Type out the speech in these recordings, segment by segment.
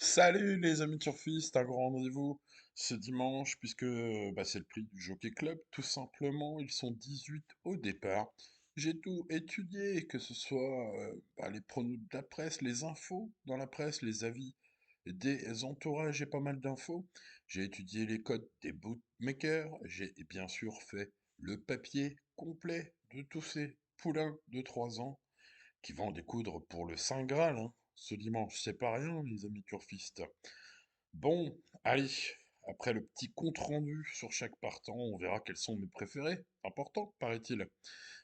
Salut les amis turfistes, un grand rendez-vous ce dimanche puisque c'est le prix du Jockey Club, tout simplement. Ils sont 18 au départ. J'ai tout étudié, que ce soit les pronos de la presse, les infos dans la presse, les avis des entourages et pas mal d'infos. J'ai étudié les codes des bookmakers. J'ai bien sûr fait le papier complet de tous ces poulains de 3 ans qui vont en découdre pour le Saint Graal, hein, ce dimanche. C'est pas rien, les amis turfistes. Bon, allez, après le petit compte-rendu sur chaque partant, on verra quels sont mes préférés. Important, paraît-il.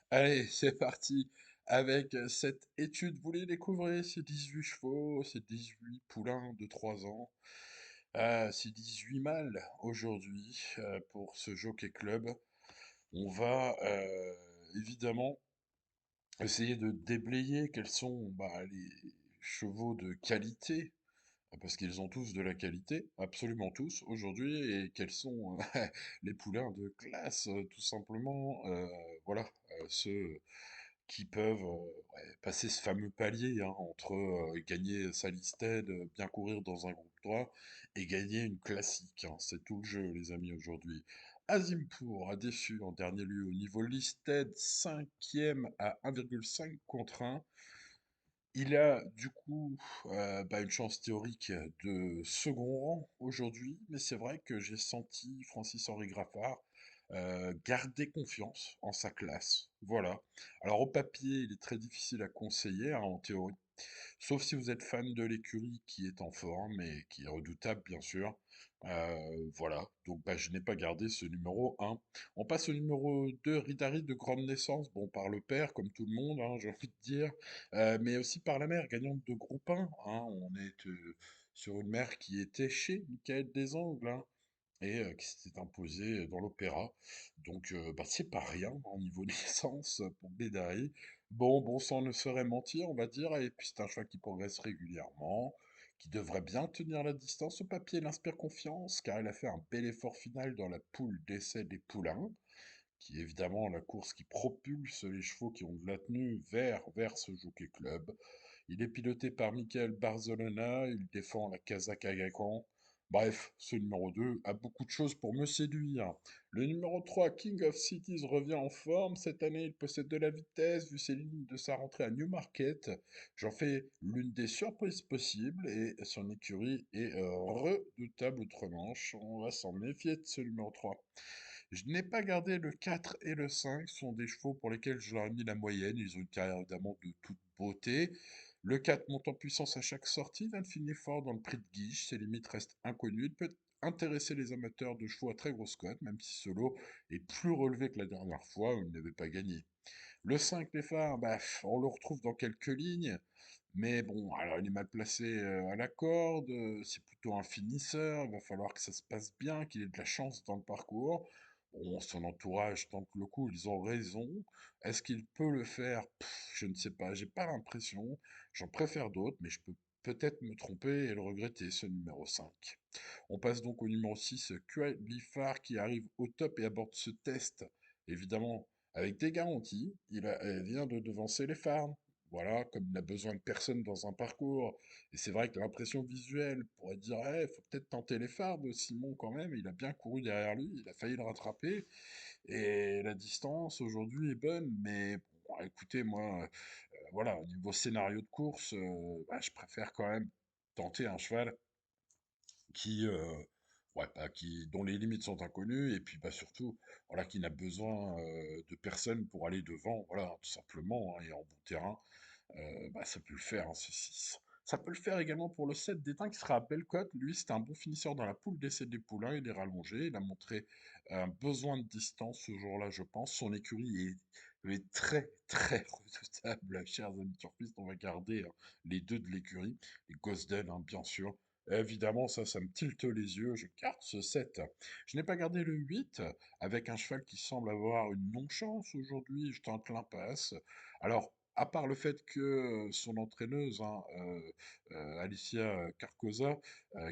Allez, c'est parti avec cette étude. Vous les découvrez, ces 18 chevaux, ces 18 poulains de 3 ans. Ces 18 mâles aujourd'hui pour ce Jockey Club. On va évidemment essayer de déblayer quels sont les chevaux de qualité, parce qu'ils ont tous de la qualité, absolument tous aujourd'hui, et quels sont les poulains de classe, tout simplement, voilà, ceux qui peuvent passer ce fameux palier hein, entre gagner sa listed, bien courir dans un groupe 3 et gagner une classique, hein. C'est tout le jeu, les amis, aujourd'hui. Azimpour a déçu en dernier lieu au niveau listed, cinquième à 1,5 contre 1. Il a du coup une chance théorique de second rang aujourd'hui, mais c'est vrai que j'ai senti Francis-Henri Graffard garder confiance en sa classe. Voilà. Alors au papier, il est très difficile à conseiller hein, en théorie, sauf si vous êtes fan de l'écurie qui est en forme et qui est redoutable, bien sûr. Voilà, donc je n'ai pas gardé ce numéro 1. On passe au numéro 2, Ridari de grande naissance, bon, par le père, comme tout le monde, hein, j'ai envie de dire, mais aussi par la mère, gagnante de groupe 1. Hein, on est sur une mère qui était chez Michael Desangles, hein, et qui s'était imposée dans l'opéra. Donc, c'est pas rien en niveau licence pour Bédari. Bon, bon sang ne saurait mentir, on va dire, et puis c'est un choix qui progresse régulièrement, qui devrait bien tenir la distance. Au papier, il inspire confiance, car il a fait un bel effort final dans la poule d'essai des poulains, qui est évidemment la course qui propulse les chevaux qui ont de la tenue vers ce Jockey Club. Il est piloté par Michael Barzolona, il défend la Kazakh Agacan. Bref, ce numéro 2 a beaucoup de choses pour me séduire. Le numéro 3, King of Cities, revient en forme. Cette année, il possède de la vitesse, vu ses lignes de sa rentrée à Newmarket. J'en fais l'une des surprises possibles et son écurie est redoutable outre-Manche. On va s'en méfier de ce numéro 3. Je n'ai pas gardé le 4 et le 5, ce sont des chevaux pour lesquels je leur ai mis la moyenne. Ils ont une carrière évidemment de toute beauté. Le 4 monte en puissance à chaque sortie, il finit fort dans le prix de Guiche, ses limites restent inconnues. Il peut intéresser les amateurs de chevaux à très grosse cote, même si ce lot est plus relevé que la dernière fois où il n'avait pas gagné. Le 5, les phares, on le retrouve dans quelques lignes, mais bon, alors il est mal placé à la corde, c'est plutôt un finisseur, il va falloir que ça se passe bien, qu'il ait de la chance dans le parcours. Bon, son entourage tente le coup, ils ont raison. Est-ce qu'il peut le faire? Je ne sais pas, j'ai pas l'impression. J'en préfère d'autres, mais je peux peut-être me tromper et le regretter, ce numéro 5. On passe donc au numéro 6, Lifar, qui arrive au top et aborde ce test, évidemment, avec des garanties. Il vient de devancer les Farms. Voilà, comme il n'a besoin de personne dans un parcours. Et c'est vrai que l'impression visuelle pourrait dire, il faut peut-être tenter les phares de Simon quand même. Il a bien couru derrière lui, il a failli le rattraper. Et la distance aujourd'hui est bonne, mais bon, écoutez, moi, voilà, au niveau scénario de course, je préfère quand même tenter un cheval qui, dont les limites sont inconnues, et puis surtout, voilà, qui n'a besoin de personne pour aller devant, voilà, tout simplement, hein, et en bon terrain, ça peut le faire, hein, ce 6. Ça peut le faire également pour le 7 d'étain qui sera à belle cote. Lui, c'était un bon finisseur dans la poule d'essai des poulains. Il est rallongé. Il a montré un besoin de distance ce jour-là, je pense. Son écurie est très, très redoutable, chers amis turfistes. On va garder hein, les deux de l'écurie. Les Gosden, hein, bien sûr. Évidemment, ça me tilte les yeux. Je garde ce 7. Je n'ai pas gardé le 8 avec un cheval qui semble avoir une non-chance aujourd'hui. Je tente l'impasse. Alors, à part le fait que son entraîneuse, hein, Alicia Carcosa,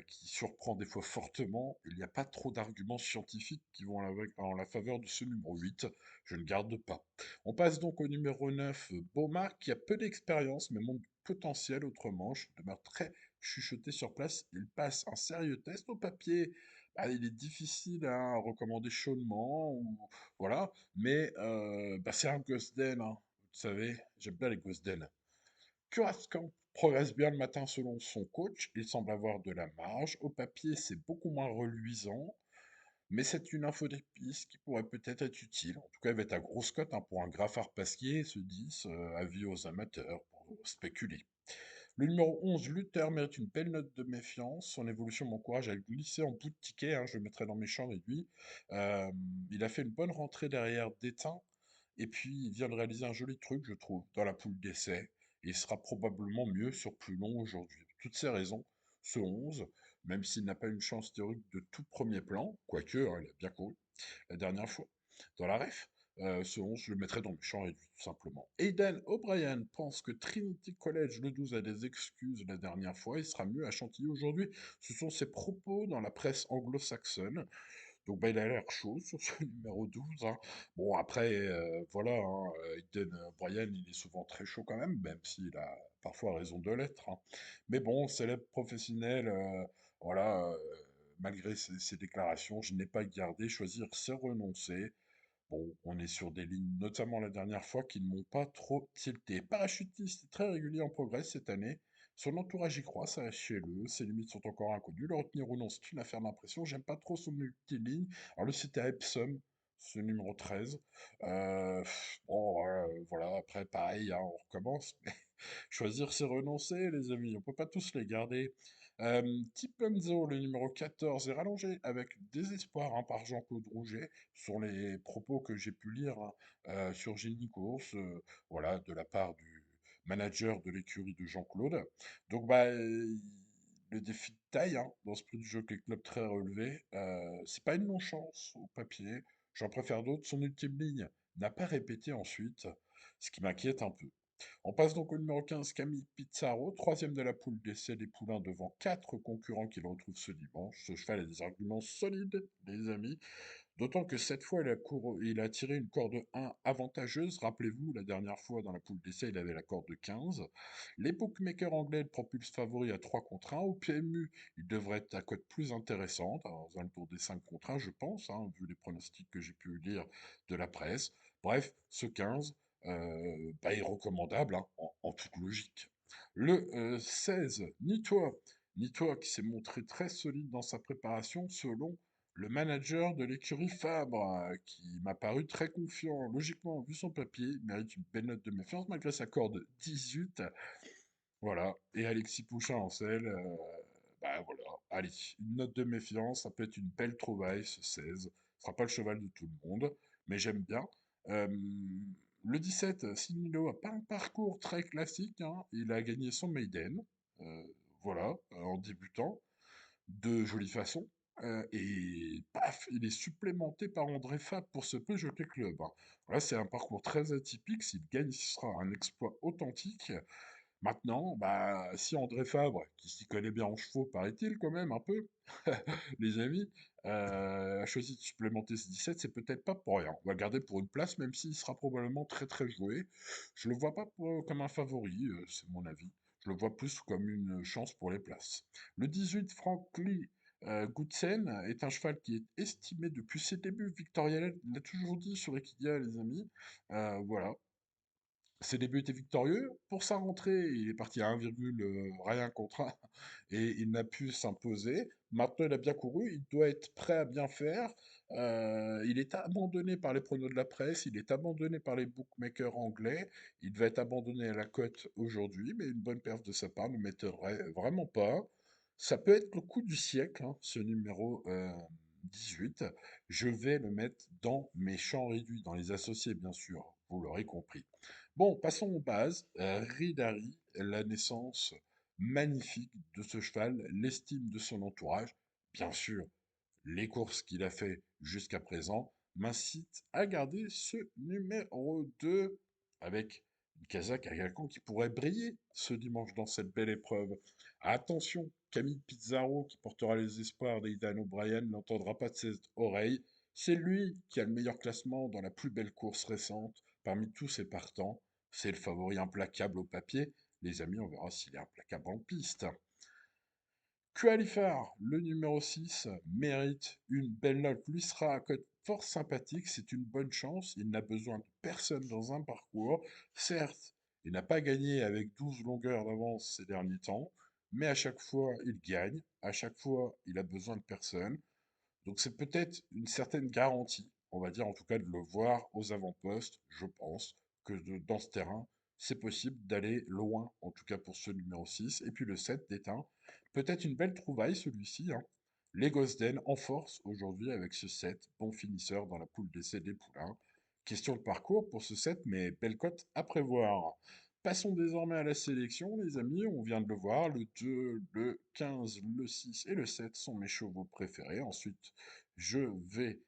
qui surprend des fois fortement, il n'y a pas trop d'arguments scientifiques qui vont en la faveur de ce numéro 8. Je ne garde pas. On passe donc au numéro 9, Beaumar, qui a peu d'expérience, mais montre du potentiel autrement. Je demeure très chuchoté sur place, il passe un sérieux test au papier. Bah, il est difficile à recommander chaudement, ou voilà, mais bah, c'est un Gosden, hein. Vous savez, j'aime bien les Gosden. Curascan progresse bien le matin selon son coach, il semble avoir de la marge. Au papier, c'est beaucoup moins reluisant, mais c'est une info d'épice qui pourrait peut-être être utile. En tout cas, elle va être à grosse cote hein, pour un Graffard Pasquier, ce 10, avis aux amateurs, pour spéculer. Le numéro 11, Luther, mérite une belle note de méfiance. Son évolution m'encourage à le glisser en bout de ticket, hein, je le mettrai dans mes champs réduits. Euh, il a fait une bonne rentrée derrière d'Étain, et puis il vient de réaliser un joli truc, je trouve, dans la poule d'essai. Et il sera probablement mieux sur plus long aujourd'hui. Pour toutes ces raisons, ce 11, même s'il n'a pas une chance théorique de tout premier plan, quoique, hein, il a bien couru, la dernière fois, dans la ref. Ce 11, je le mettrai dans mes champs réduits, tout simplement. Aidan O'Brien pense que Trinity College, le 12, a des excuses la dernière fois. Il sera mieux à Chantilly aujourd'hui. Ce sont ses propos dans la presse anglo-saxonne. Donc bah, il a l'air chaud sur ce numéro 12, hein. Bon, après, voilà, hein, Aidan O'Brien, il est souvent très chaud quand même s'il a parfois raison de l'être, hein. Mais bon, célèbre professionnel, voilà, malgré ses déclarations, je n'ai pas gardé, choisir, c'est renoncer. Bon, on est sur des lignes, notamment la dernière fois, qui ne m'ont pas trop tilté. Parachutiste très régulier en progrès cette année. Son entourage y croit, ça chez le. Ses limites sont encore inconnues. Le retenir ou non, c'est une affaire d'impression. J'aime pas trop son multiligne. Alors le c'était à Epsom, ce numéro 13. Bon, voilà, après pareil, hein, on recommence. Choisir, c'est renoncer, les amis. On peut pas tous les garder. Tipenzo, le numéro 14, est rallongé avec désespoir hein, par Jean-Claude Rouget sur les propos que j'ai pu lire hein, sur Génie Course, voilà, de la part du manager de l'écurie de Jean-Claude. Donc, bah, le défi de taille hein, dans ce prix du Jockey Club très relevé, c'est pas une non-chance au papier. J'en préfère d'autres. Son ultime ligne n'a pas répété ensuite, ce qui m'inquiète un peu. On passe donc au numéro 15, Camille Pizarro, troisième de la poule d'essai des poulains devant quatre concurrents qu'il retrouve ce dimanche. Ce cheval a des arguments solides, les amis. D'autant que cette fois, il a tiré une corde 1 avantageuse. Rappelez-vous, la dernière fois dans la poule d'essai, il avait la corde de 15. Les bookmakers anglais le propulsent favori à 3 contre 1. Au PMU, il devrait être à cote plus intéressante, dans un tour des 5 contre 1, je pense, hein, vu les pronostics que j'ai pu lire de la presse. Bref, ce 15 bah, est recommandable hein, en toute logique. Le 16, Nitois. Nitois qui s'est montré très solide dans sa préparation selon le manager de l'écurie Fabre, qui m'a paru très confiant. Logiquement, vu son papier, il mérite une belle note de méfiance malgré sa corde 18. Voilà. Et Alexis Pouchin en selle, bah voilà. Allez, une note de méfiance, ça peut être une belle trouvaille, ce 16. Ce sera pas le cheval de tout le monde, mais j'aime bien. Euh, le 17, Sinilo a pas un parcours très classique, hein. Il a gagné son maiden, euh, voilà, en débutant de jolie façon. Et paf, il est supplémenté par André Fab pour ce peu Jockey Club, hein. Voilà, c'est un parcours très atypique. S'il gagne, ce sera un exploit authentique. Maintenant, bah, si André Fabre, qui s'y connaît bien en chevaux, paraît-il quand même un peu, les amis, a choisi de supplémenter ce 17, c'est peut-être pas pour rien. On va le garder pour une place, même s'il sera probablement très très joué. Je le vois pas comme un favori, c'est mon avis. Je le vois plus comme une chance pour les places. Le 18, Frank Lee Goodsen est un cheval qui est estimé depuis ses débuts victoriels. Il l'a toujours dit sur Equidia, les amis. Voilà, ses débuts étaient victorieux. Pour sa rentrée, il est parti à 1, rien contre 1 et il n'a pu s'imposer. Maintenant, il a bien couru, il doit être prêt à bien faire. Il est abandonné par les pronos de la presse, il est abandonné par les bookmakers anglais. Il va être abandonné à la cote aujourd'hui, mais une bonne perf de sa part ne m'étonnerait vraiment pas. Ça peut être le coup du siècle, hein, ce numéro 18. Je vais le mettre dans mes champs réduits, dans les associés, bien sûr, vous l'aurez compris. Bon, passons aux bases. Ridari, la naissance magnifique de ce cheval, l'estime de son entourage, bien sûr, les courses qu'il a fait jusqu'à présent m'incitent à garder ce numéro 2 avec une casaque à quelqu'un qui pourrait briller ce dimanche dans cette belle épreuve. Attention, Camille Pizarro, qui portera les espoirs d'Aidan O'Brien, n'entendra pas de ses oreilles. C'est lui qui a le meilleur classement dans la plus belle course récente parmi tous ses partants. C'est le favori implacable au papier. Les amis, on verra s'il est implacable en piste. Qualifar, le numéro 6, mérite une belle note. Lui sera à cote fort sympathique, c'est une bonne chance. Il n'a besoin de personne dans un parcours. Certes, il n'a pas gagné avec 12 longueurs d'avance ces derniers temps, mais à chaque fois, il gagne. À chaque fois, il a besoin de personne. Donc c'est peut-être une certaine garantie, on va dire en tout cas de le voir aux avant-postes. Je pense que dans ce terrain, c'est possible d'aller loin, en tout cas pour ce numéro 6. Et puis le 7 d'éteint, peut-être une belle trouvaille celui-ci, hein. Les Gosden en force aujourd'hui avec ce 7, bon finisseur dans la poule d'essai des poulains. Question de parcours pour ce 7, mais belle cote à prévoir. Passons désormais à la sélection, les amis. On vient de le voir. Le 2, le 15, le 6 et le 7 sont mes chevaux préférés. Ensuite, je vais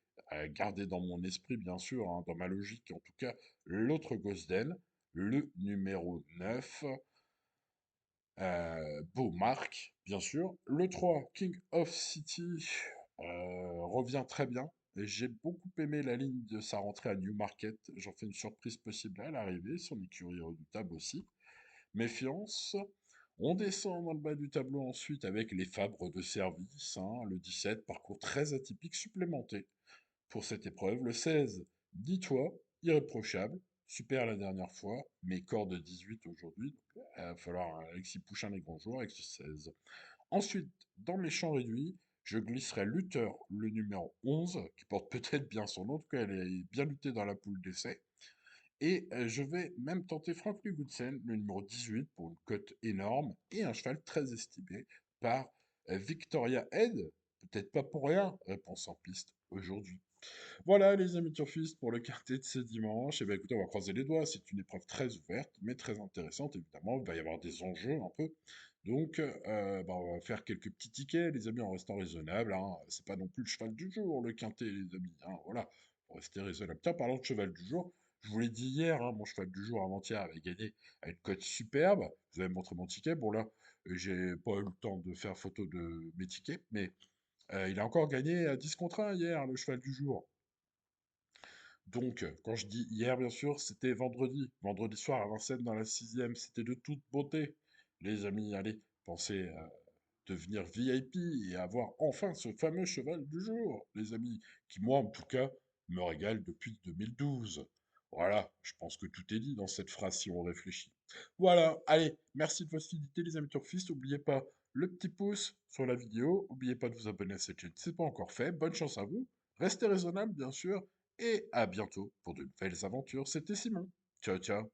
garder dans mon esprit, bien sûr, hein, dans ma logique en tout cas, l'autre Gosden, le numéro 9, Beaumark, bien sûr. Le 3, King of City, revient très bien. Et j'ai beaucoup aimé la ligne de sa rentrée à Newmarket. J'en fais une surprise possible à l'arrivée. Son écurie redoutable aussi. Méfiance. On descend dans le bas du tableau ensuite avec les Fabres de service, hein, le 17, parcours très atypique supplémenté pour cette épreuve. Le 16, dis-toi, irréprochable, super la dernière fois, mais corps de 18 aujourd'hui, donc il va falloir Alexis Pouchin les grands jours avec ce 16. Ensuite, dans mes champs réduits, je glisserai Luther, le numéro 11, qui porte peut-être bien son nom, en tout cas elle est bien luttée dans la poule d'essai. Et je vais même tenter Frank Lugutsen, le numéro 18, pour une cote énorme, et un cheval très estimé par Victoria Head. Peut-être pas pour rien, réponse en piste aujourd'hui. Voilà les amis turfistes pour le quartier de ce dimanche. Et bien écoutez, on va croiser les doigts. C'est une épreuve très ouverte, mais très intéressante. Évidemment, il va y avoir des enjeux un peu. Donc, on va faire quelques petits tickets, les amis, en restant raisonnable, hein. C'est pas non plus le cheval du jour, le quintet, les amis, hein. Voilà, faut rester raisonnable. Tiens, parlant de cheval du jour, je vous l'ai dit hier, hein, mon cheval du jour avant-hier avait gagné à une cote superbe. Je vous avais montré mon ticket. Bon là, j'ai pas eu le temps de faire photo de mes tickets, mais il a encore gagné à 10 contre 1 hier, le cheval du jour. Donc, quand je dis hier, bien sûr, c'était vendredi. Vendredi soir à Vincennes dans la sixième. C'était de toute beauté. Les amis, allez, pensez à devenir VIP et avoir enfin ce fameux cheval du jour, les amis, qui moi, en tout cas, me régale depuis 2012. Voilà, je pense que tout est dit dans cette phrase si on réfléchit. Voilà, allez, merci de votre fidélité, les amis turfistes. N'oubliez pas le petit pouce sur la vidéo. N'oubliez pas de vous abonner à cette chaîne si ce n'est pas encore fait. Bonne chance à vous. Restez raisonnable, bien sûr. Et à bientôt pour de nouvelles aventures. C'était Simon. Ciao, ciao.